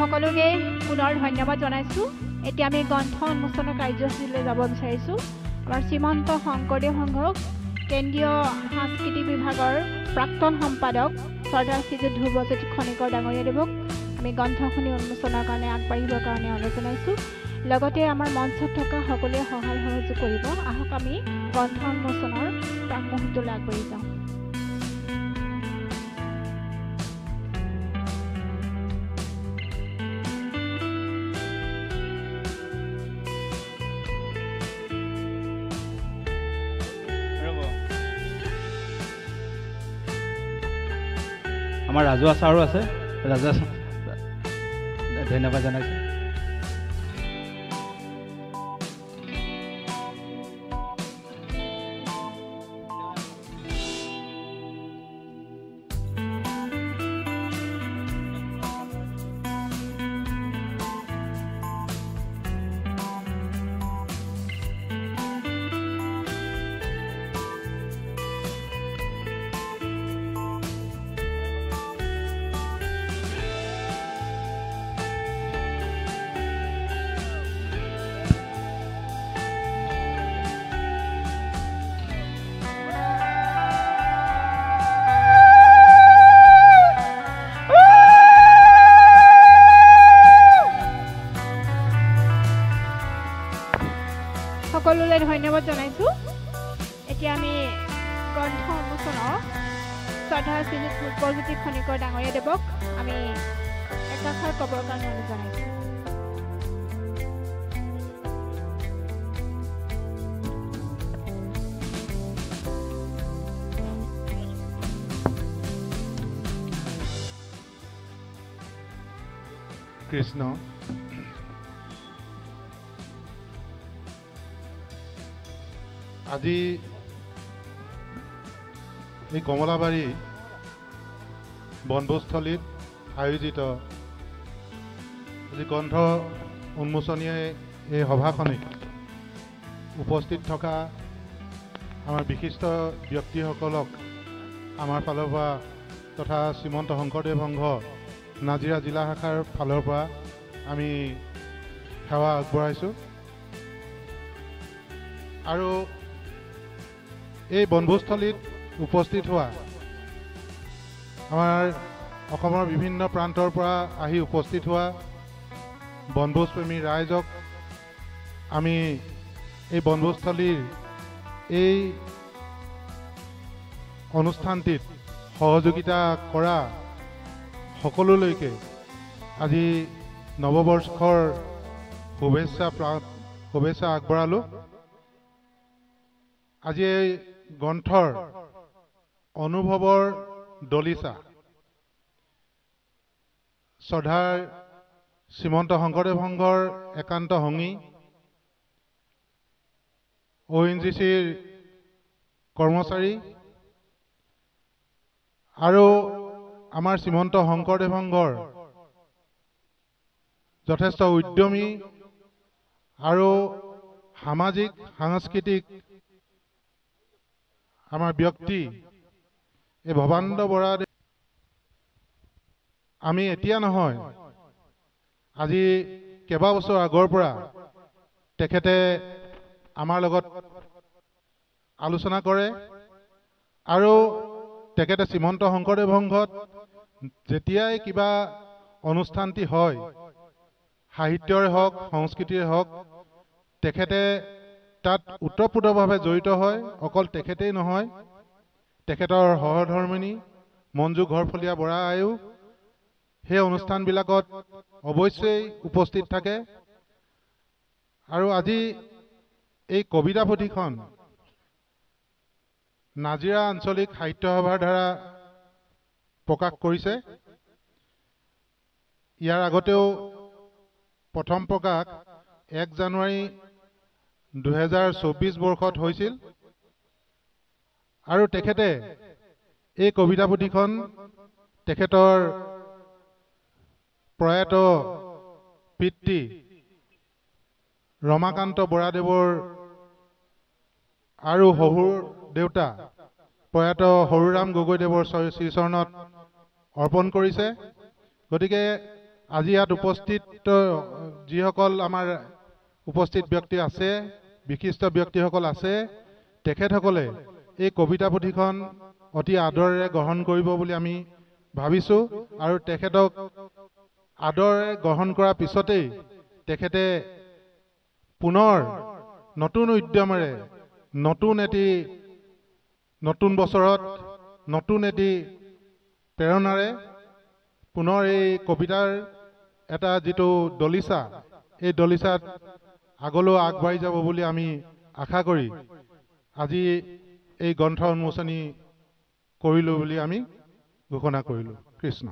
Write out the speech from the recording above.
সকলোকে পুনৰ ধন্যবাদ জনাইছোঁ। এতিয়া আমি গ্ৰন্থ উন্মোচনৰ কাৰ্যসূচীলৈ যাব বিচাৰিছোঁ। আমাৰ শ্ৰীমন্ত শংকৰদেৱ সংঘক কেন্দ্ৰীয় সাংস্কৃতিক বিভাগৰ প্ৰাক্তন সম্পাদক শ্ৰদ্ধাৰ শ্ৰীযুত ধ্ৰুৱজ্যোতি খনিকৰ ডাঙৰীয়া দেৱক আমি গ্ৰন্থখনি উন্মোচনৰ কাৰণে আগবাঢ়িবৰ কাৰণে অনুৰোধ জনাইছোঁ। লগতে আমাৰ মঞ্চত থকা সকলোৱে সহায় সহযোগ কৰিব। আহক আমি গ্ৰন্থ উন্মোচনৰ প্ৰাক মুহূৰ্তলৈ আগবাঢ়ি যাওঁ। আমাৰ ৰাজুৱা ছাৰো আছে, ৰাজুৱা ধন্যবাদ জনাইছোঁ। সকলোলৈ ধন্যবাদ জনাইছোঁ। এতিয়া আমি গ্ৰন্থ উন্মোচনৰ শ্ৰদ্ধাৰ শ্ৰীযুত ধ্ৰুৱজ্যোতি খনিকৰ ডাঙৰীয়া দেৱক আমি একাষাৰ ক'বৰ কাৰণে অনুৰোধ জনাইছোঁ। কৃষ্ণ আজি এই কমলাবাৰী বনভোজস্থলীত আয়োজিত আজি গ্ৰন্থ উন্মোচনীয় এই সভাখনিত উপস্থিত থকা আমাৰ বিশিষ্ট ব্যক্তিসকলক আমাৰ ফালৰ পৰা তথা শ্ৰীমন্ত শংকৰদেৱ সংঘ নাজিৰা জিলা শাখাৰ ফালৰ পৰা আমি সেৱা আগবঢ়াইছোঁ। আৰু এই বনভোজস্থলীত উপস্থিত হোৱা আমাৰ অসমৰ বিভিন্ন প্ৰান্তৰ পৰা আহি উপস্থিত হোৱা বনভোজপ্ৰেমী ৰাইজক আমি এই বনভোজস্থলীৰ এই অনুষ্ঠানটিত সহযোগিতা কৰা সকলোলৈকে আজি নৱবৰ্ষৰ শুভেচ্ছা আগবঢ়ালোঁ। আজি এই গ্ৰন্থৰ অনুভৱৰ দলিচা শ্ৰদ্ধাৰ শ্ৰীমন্ত শংকৰদেৱ সংঘৰ একান্ত সংগী ONGCৰ কৰ্মচাৰী আৰু আমাৰ শ্ৰীমন্ত শংকৰদেৱ সংঘৰ যথেষ্ট উদ্যমী আৰু সামাজিক সাংস্কৃতিক আমাৰ ব্যক্তি এই ভৱানন্দ বৰা আমি এতিয়া নহয় আজি কেইবা বছৰ আগৰ পৰা তেখেতে আমাৰ লগত আলোচনা কৰে আৰু তেখেতে শ্ৰীমন্ত শংকৰদেৱ সংঘত যেতিয়াই কিবা অনুষ্ঠানটি হয় সাহিত্যৰে হওক সংস্কৃতিৰে হওক তেখেতে তাত ওতঃপ্ৰোতভাৱে জড়িত হয়। অকল তেখেতেই নহয়, তেখেতৰ সহধৰ্মিনী মঞ্জু ঘৰফলীয়া বৰা আয়ো সেই অনুষ্ঠানবিলাকত অৱশ্যেই উপস্থিত থাকে। আৰু আজি এই কবিতা পুথিখন নাজিৰা আঞ্চলিক সাহিত্য সভাৰ দ্বাৰা প্ৰকাশ কৰিছে। ইয়াৰ আগতেও প্ৰথম প্ৰকাশ 1 জানুৱাৰী 2024 বৰ্ষত হৈছিল আৰু তেখেতে এই কবিতা পুথিখন তেখেতৰ প্ৰয়াত পিতৃ ৰমাকান্ত বৰাদেৱৰ আৰু শহুৰ দেউতা প্ৰয়াত সৰুৰাম গগৈদেৱৰ শ্ৰীচৰণত অৰ্পণ কৰিছে। গতিকে আজি ইয়াত উপস্থিত যিসকল আমাৰ উপস্থিত ব্যক্তি আছে, বিশিষ্ট ব্যক্তিসকল আছে, তেখেতসকলে এই কবিতা পুথিখন অতি আদৰেৰে গ্ৰহণ কৰিব বুলি আমি ভাবিছোঁ আৰু তেখেতক আদৰেৰে গ্ৰহণ কৰাৰ পিছতেই তেখেতে পুনৰ নতুন উদ্যমেৰে নতুন বছৰত নতুন এটি প্ৰেৰণাৰে পুনৰ এই কবিতাৰ এটা যিটো দলিচা, এই দলিচাত আগলৈ আগবাঢ়ি যাব বুলি আমি আশা কৰি আজি এই গ্ৰন্থ উন্মোচনী কৰিলোঁ বুলি আমি ঘোষণা কৰিলোঁ। কৃষ্ণ।